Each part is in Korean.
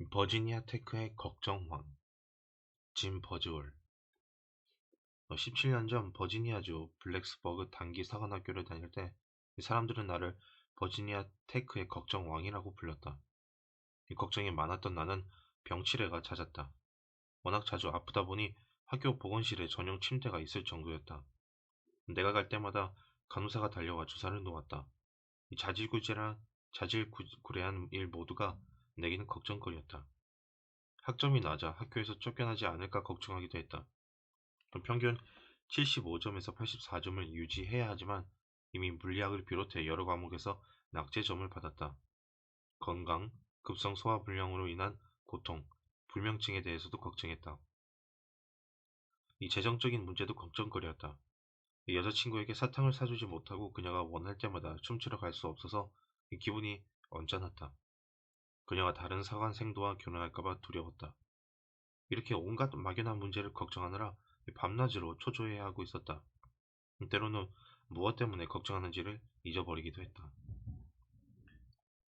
버지니아 테크의 걱정왕 짐 버즈월 17년 전 버지니아주 블랙스버그 단기 사관학교를 다닐 때 사람들은 나를 버지니아 테크의 걱정왕이라고 불렀다. 이 걱정이 많았던 나는 병치레가 잦았다. 워낙 자주 아프다 보니 학교 보건실에 전용 침대가 있을 정도였다. 내가 갈 때마다 간호사가 달려와 주사를 놓았다. 이 자질구레한 일 모두가 내게는 걱정거리였다. 학점이 낮아 학교에서 쫓겨나지 않을까 걱정하기도 했다. 평균 75점에서 84점을 유지해야 하지만 이미 물리학을 비롯해 여러 과목에서 낙제점을 받았다. 건강, 급성 소화불량으로 인한 고통, 불면증에 대해서도 걱정했다. 이 재정적인 문제도 걱정거리였다. 여자친구에게 사탕을 사주지 못하고 그녀가 원할 때마다 춤추러 갈 수 없어서 기분이 언짢았다. 그녀가 다른 사관생도와 결혼할까봐 두려웠다. 이렇게 온갖 막연한 문제를 걱정하느라 밤낮으로 초조해야 하고 있었다. 때로는 무엇 때문에 걱정하는지를 잊어버리기도 했다.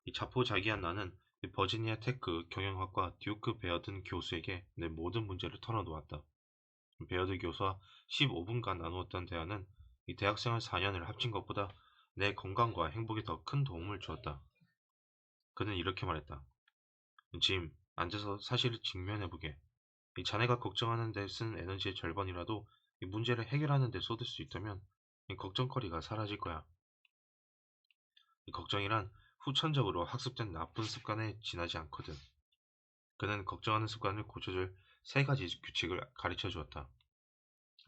이 자포자기한 나는 버지니아 테크 경영학과 듀크 베어든 교수에게 내 모든 문제를 털어놓았다. 베어드 교수와 15분간 나누었던 대화는 이 대학생활 4년을 합친 것보다 내 건강과 행복에 더 큰 도움을 주었다. 그는 이렇게 말했다. 짐, 앉아서 사실을 직면해보게. 이 자네가 걱정하는 데 쓴 에너지의 절반이라도 이 문제를 해결하는 데 쏟을 수 있다면 이 걱정거리가 사라질 거야. 이 걱정이란 후천적으로 학습된 나쁜 습관에 지나지 않거든. 그는 걱정하는 습관을 고쳐줄 세 가지 규칙을 가르쳐 주었다.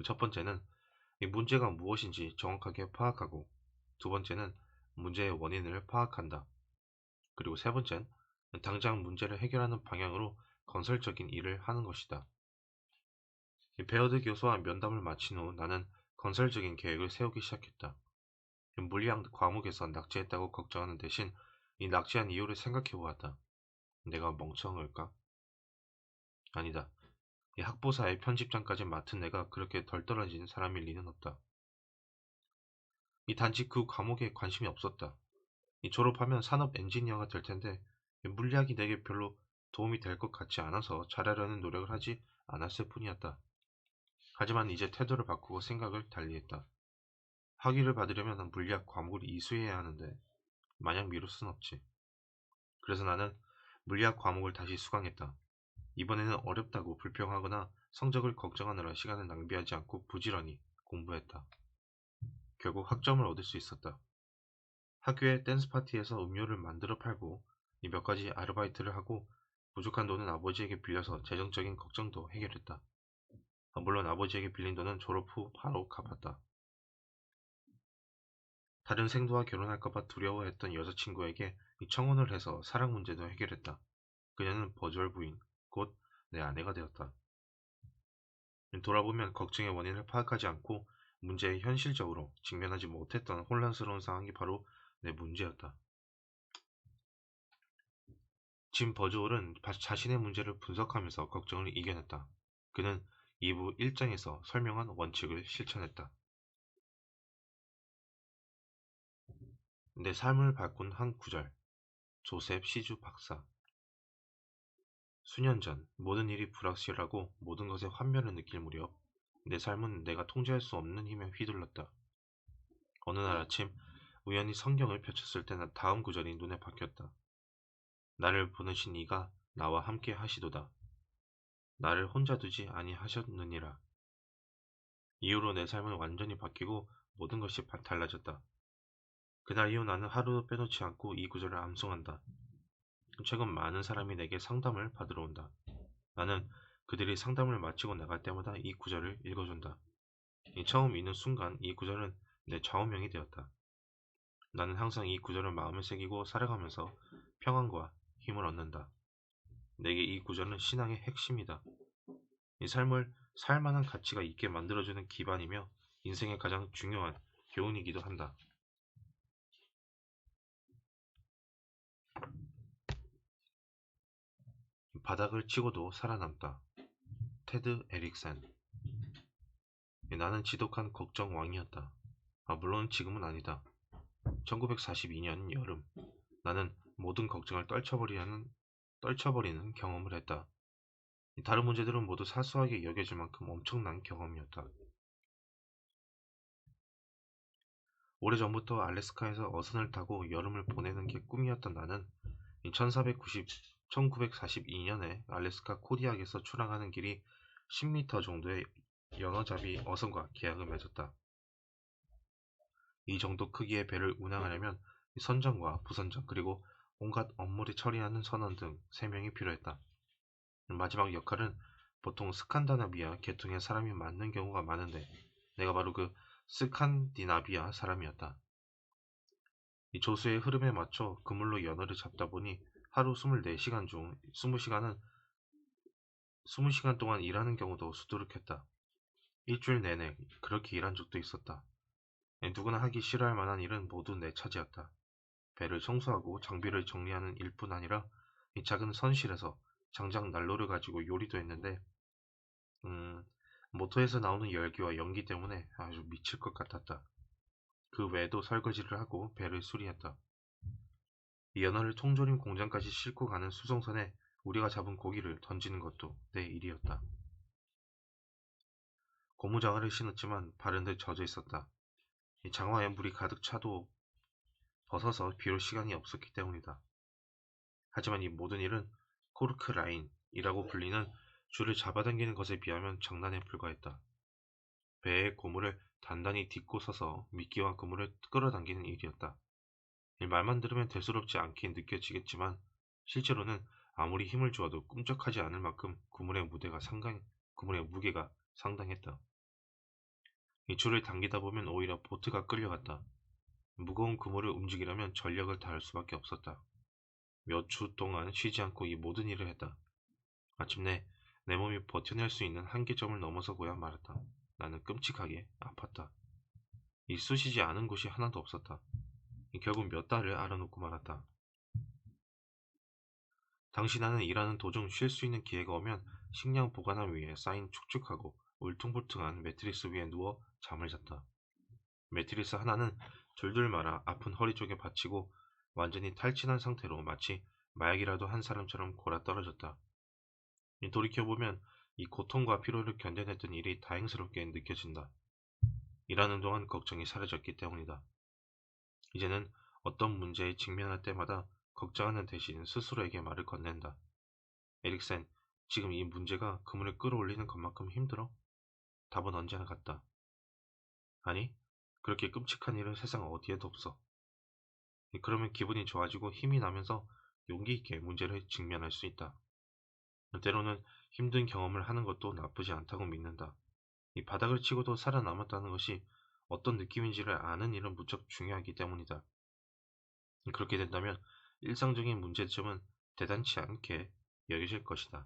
첫 번째는 이 문제가 무엇인지 정확하게 파악하고, 두 번째는 문제의 원인을 파악한다. 그리고 세 번째는 당장 문제를 해결하는 방향으로 건설적인 일을 하는 것이다. 베어드 교수와 면담을 마친 후 나는 건설적인 계획을 세우기 시작했다. 물리학 과목에서 낙제했다고 걱정하는 대신 이 낙제한 이유를 생각해 보았다. 내가 멍청한 걸까? 아니다. 이 학보사의 편집장까지 맡은 내가 그렇게 덜 떨어진 사람일 리는 없다. 이 단지 그 과목에 관심이 없었다. 이 졸업하면 산업 엔지니어가 될 텐데 물리학이 내게 별로 도움이 될 것 같지 않아서 잘하려는 노력을 하지 않았을 뿐이었다. 하지만 이제 태도를 바꾸고 생각을 달리했다. 학위를 받으려면 물리학 과목을 이수해야 하는데 마냥 미룰 순 없지. 그래서 나는 물리학 과목을 다시 수강했다. 이번에는 어렵다고 불평하거나 성적을 걱정하느라 시간을 낭비하지 않고 부지런히 공부했다. 결국 학점을 얻을 수 있었다. 학교의 댄스 파티에서 음료를 만들어 팔고 몇 가지 아르바이트를 하고 부족한 돈은 아버지에게 빌려서 재정적인 걱정도 해결했다. 물론 아버지에게 빌린 돈은 졸업 후 바로 갚았다. 다른 생도와 결혼할까봐 두려워했던 여자친구에게 청혼을 해서 사랑 문제도 해결했다. 그녀는 버주얼 부인, 곧 내 아내가 되었다. 돌아보면 걱정의 원인을 파악하지 않고 문제에 현실적으로 직면하지 못했던 혼란스러운 상황이 바로 내 문제였다. 짐 버즈홀은 자신의 문제를 분석하면서 걱정을 이겨냈다. 그는 2부 1장에서 설명한 원칙을 실천했다. 내 삶을 바꾼 한 구절. 조셉 시주 박사. 수년 전 모든 일이 불확실하고 모든 것에 환멸을 느낄 무렵 내 삶은 내가 통제할 수 없는 힘에 휘둘렀다. 어느 날 아침 우연히 성경을 펼쳤을 때 다음 구절이 눈에 박혔다. 나를 보내신 이가 나와 함께 하시도다. 나를 혼자 두지 아니하셨느니라. 이후로 내 삶은 완전히 바뀌고 모든 것이 달라졌다. 그날 이후 나는 하루도 빼놓지 않고 이 구절을 암송한다. 최근 많은 사람이 내게 상담을 받으러 온다. 나는 그들이 상담을 마치고 나갈 때마다 이 구절을 읽어준다. 처음 읽는 순간 이 구절은 내 좌우명이 되었다. 나는 항상 이 구절을 마음에 새기고 살아가면서 평안과 힘을 얻는다. 내게 이 구절은 신앙의 핵심이다. 이 삶을 살만한 가치가 있게 만들어주는 기반이며 인생의 가장 중요한 교훈이기도 한다. 바닥을 치고도 살아남다. 테드 에릭센. 나는 지독한 걱정왕이었다. 물론 지금은 아니다. 1942년 여름, 나는 모든 걱정을 떨쳐버리려는 떨쳐버리는 경험을 했다. 다른 문제들은 모두 사소하게 여겨질 만큼 엄청난 경험이었다. 오래전부터 알래스카에서 어선을 타고 여름을 보내는 게 꿈이었던 나는 1942년에 알래스카 코디악에서 출항하는 길이 10m 정도의 연어잡이 어선과 계약을 맺었다. 이 정도 크기의 배를 운항하려면 선장과 부선장 그리고 온갖 업무를 처리하는 선원 등 3명이 필요했다. 마지막 역할은 보통 스칸다나비아 계통의 사람이 맡는 경우가 많은데 내가 바로 그 스칸디나비아 사람이었다. 이 조수의 흐름에 맞춰 그물로 연어를 잡다 보니 하루 24시간 중 20시간 동안 일하는 경우도 수두룩했다. 일주일 내내 그렇게 일한 적도 있었다. 누구나 하기 싫어할 만한 일은 모두 내 차지였다. 배를 청소하고 장비를 정리하는 일뿐 아니라 이 작은 선실에서 장작 난로를 가지고 요리도 했는데 음, 모터에서 나오는 열기와 연기 때문에 아주 미칠 것 같았다. 그 외에도 설거지를 하고 배를 수리했다. 이 연어를 통조림 공장까지 싣고 가는 수송선에 우리가 잡은 고기를 던지는 것도 내 일이었다. 고무장화를 신었지만 발은 늘 젖어 있었다. 이 장화에 물이 가득 차도 벗어서 비울 시간이 없었기 때문이다. 하지만 이 모든 일은 코르크 라인이라고 불리는 줄을 잡아당기는 것에 비하면 장난에 불과했다. 배의 고무를 단단히 딛고 서서 미끼와 그물을 끌어당기는 일이었다. 이 말만 들으면 대수롭지 않게 느껴지겠지만 실제로는 아무리 힘을 주어도 꿈쩍하지 않을 만큼 그물의 무게가 상당했다. 이 줄을 당기다 보면 오히려 보트가 끌려갔다. 무거운 그물을 움직이려면 전력을 다할 수밖에 없었다. 몇 주 동안 쉬지 않고 이 모든 일을 했다. 마침내 내 몸이 버텨낼 수 있는 한계점을 넘어서고야 말았다. 나는 끔찍하게 아팠다. 이 쑤시지 않은 곳이 하나도 없었다. 결국 몇 달을 앓아놓고 말았다. 당시 나는 일하는 도중 쉴 수 있는 기회가 오면 식량 보관함 위에 쌓인 축축하고 울퉁불퉁한 매트리스 위에 누워 잠을 잤다. 매트리스 하나는 줄줄 말아 아픈 허리 쪽에 받치고 완전히 탈진한 상태로 마치 마약이라도 한 사람처럼 골아떨어졌다. 돌이켜보면 이 고통과 피로를 견뎌냈던 일이 다행스럽게 느껴진다. 일하는 동안 걱정이 사라졌기 때문이다. 이제는 어떤 문제에 직면할 때마다 걱정하는 대신 스스로에게 말을 건넨다. 에릭센, 지금 이 문제가 그물을 끌어올리는 것만큼 힘들어? 답은 언제나 같다. 아니, 그렇게 끔찍한 일은 세상 어디에도 없어. 그러면 기분이 좋아지고 힘이 나면서 용기 있게 문제를 직면할 수 있다. 때로는 힘든 경험을 하는 것도 나쁘지 않다고 믿는다. 이 바닥을 치고도 살아남았다는 것이 어떤 느낌인지를 아는 일은 무척 중요하기 때문이다. 그렇게 된다면 일상적인 문제점은 대단치 않게 여겨질 것이다.